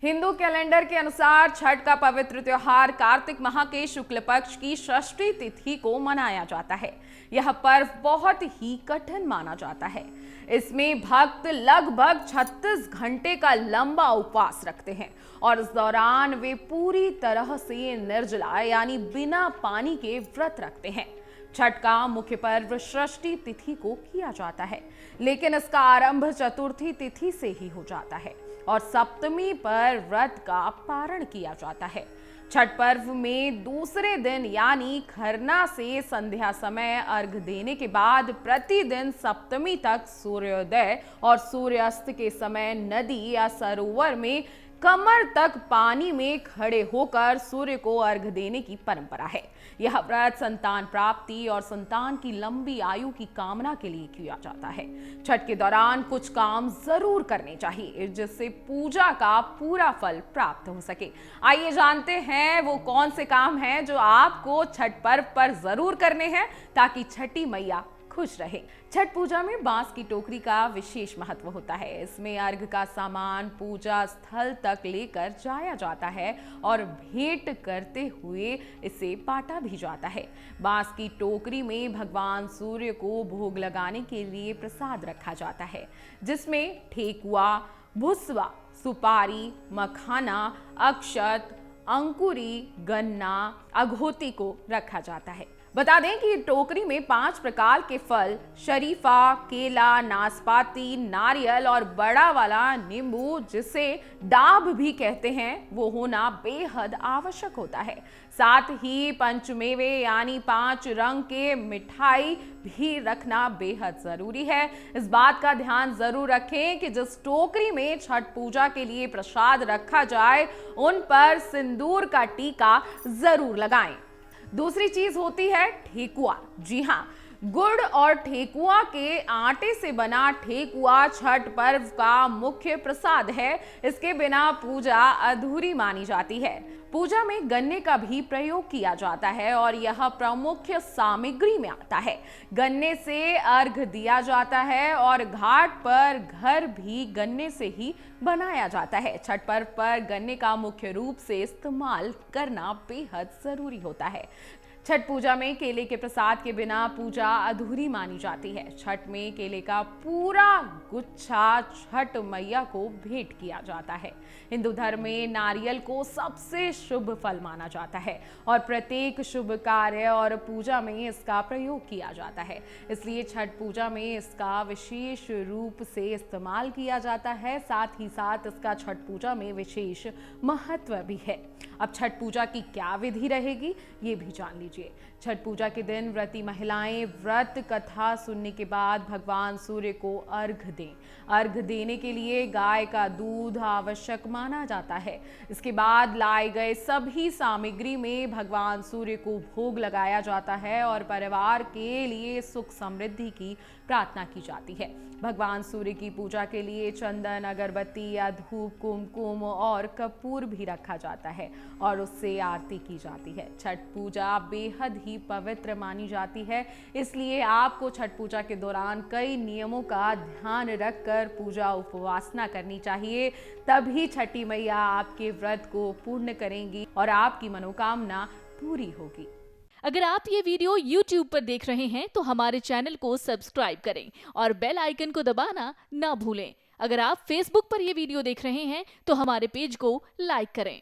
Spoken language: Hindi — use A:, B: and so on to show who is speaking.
A: हिंदू कैलेंडर के अनुसार छठ का पवित्र त्योहार कार्तिक माह के शुक्ल पक्ष की षष्ठी तिथि को मनाया जाता है। यह पर्व बहुत ही कठिन माना जाता है। इसमें भक्त लगभग 36 घंटे का लंबा उपवास रखते हैं और इस दौरान वे पूरी तरह से निर्जला यानी बिना पानी के व्रत रखते हैं। छठ का मुख्य पर्व षष्ठी तिथि को किया जाता है, लेकिन इसका आरंभ चतुर्थी तिथि से ही हो जाता है और सप्तमी पर व्रत का पारण किया जाता है। छठ पर्व में दूसरे दिन यानी खरना से संध्या समय अर्घ देने के बाद प्रतिदिन सप्तमी तक सूर्योदय और सूर्यास्त के समय नदी या सरोवर में कमर तक पानी में खड़े होकर सूर्य को अर्घ देने की परंपरा है। यह व्रत संतान प्राप्ति और संतान की लंबी आयु की कामना के लिए किया जाता है। छठ के दौरान कुछ काम जरूर करने चाहिए जिससे पूजा का पूरा फल प्राप्त हो सके। आइए जानते हैं वो कौन से काम हैं जो आपको छठ पर्व पर जरूर करने हैं ताकि छठी मैया खुश रहे। छठ पूजा में बांस की टोकरी का विशेष महत्व होता है। इसमें अर्घ का सामान पूजा स्थल तक लेकर जाया जाता है और भेंट करते हुए इसे बांटा भी जाता है। बांस की टोकरी में भगवान सूर्य को भोग लगाने के लिए प्रसाद रखा जाता है, जिसमें ठेकुआ, भुसवा, सुपारी, मखाना, अक्षत, अंकुरी, गन्ना, अघोती को रखा जाता है। बता दें कि टोकरी में 5 प्रकार के फल शरीफा, केला, नाशपाती, नारियल और बड़ा वाला नींबू, जिसे डाब भी कहते हैं, वो होना बेहद आवश्यक होता है। साथ ही पंचमेवे यानी 5 रंग के मिठाई भी रखना बेहद जरूरी है। इस बात का ध्यान जरूर रखें कि जिस टोकरी में छठ पूजा के लिए प्रसाद रखा जाए उन पर सिंदूर का टीका जरूर लगाएं। दूसरी चीज होती है ठेकुआ। जी हाँ, गुड़ और ठेकुआ के आटे से बना ठेकुआ छठ पर्व का मुख्य प्रसाद है। इसके बिना पूजा अधूरी मानी जाती है। पूजा में गन्ने का भी प्रयोग किया जाता है और यह प्रमुख सामग्री में आता है। गन्ने से अर्घ दिया जाता है और घाट पर घर भी गन्ने से ही बनाया जाता है। छठ पर्व पर गन्ने का मुख्य रूप से इस्तेमाल करना बेहद जरूरी होता है। छठ पूजा में केले के प्रसाद के बिना पूजा अधूरी मानी जाती है। छठ में केले का पूरा गुच्छा छठ मैया को भेंट किया जाता है। हिंदू धर्म में नारियल को सबसे शुभ फल माना जाता है और प्रत्येक शुभ कार्य और पूजा में इसका प्रयोग किया जाता है। इसलिए छठ पूजा में इसका विशेष रूप से इस्तेमाल किया जाता है। साथ ही साथ इसका छठ पूजा में विशेष महत्व भी है। अब छठ पूजा की क्या विधि रहेगी ये भी जान लीजिए। छठ पूजा के दिन व्रती महिलाएं व्रत कथा सुनने के बाद भगवान सूर्य को अर्घ दें। अर्घ देने के लिए गाय का दूध आवश्यक माना जाता है। इसके बाद लाए गए सभी सामग्री में भगवान सूर्य को भोग लगाया जाता है और परिवार के लिए सुख समृद्धि की प्रार्थना की जाती है। भगवान सूर्य की पूजा के लिए चंदन, अगरबत्ती या धूप, कुमकुम और कपूर भी रखा जाता है और उससे आरती की जाती है। छठ पूजा बेहद ही पवित्र मानी जाती है, इसलिए आपको छठ पूजा के दौरान कई नियमों का ध्यान रखकर पूजा उपवासना करनी चाहिए। तभी छठी मैया आपके व्रत को पूर्ण करेंगी और आपकी मनोकामना पूरी होगी।
B: अगर आप ये वीडियो YouTube पर देख रहे हैं तो हमारे चैनल को सब्सक्राइब करें और बेल आइकन को दबाना ना भूलें। अगर आप Facebook पर ये वीडियो देख रहे हैं तो हमारे पेज को लाइक करें।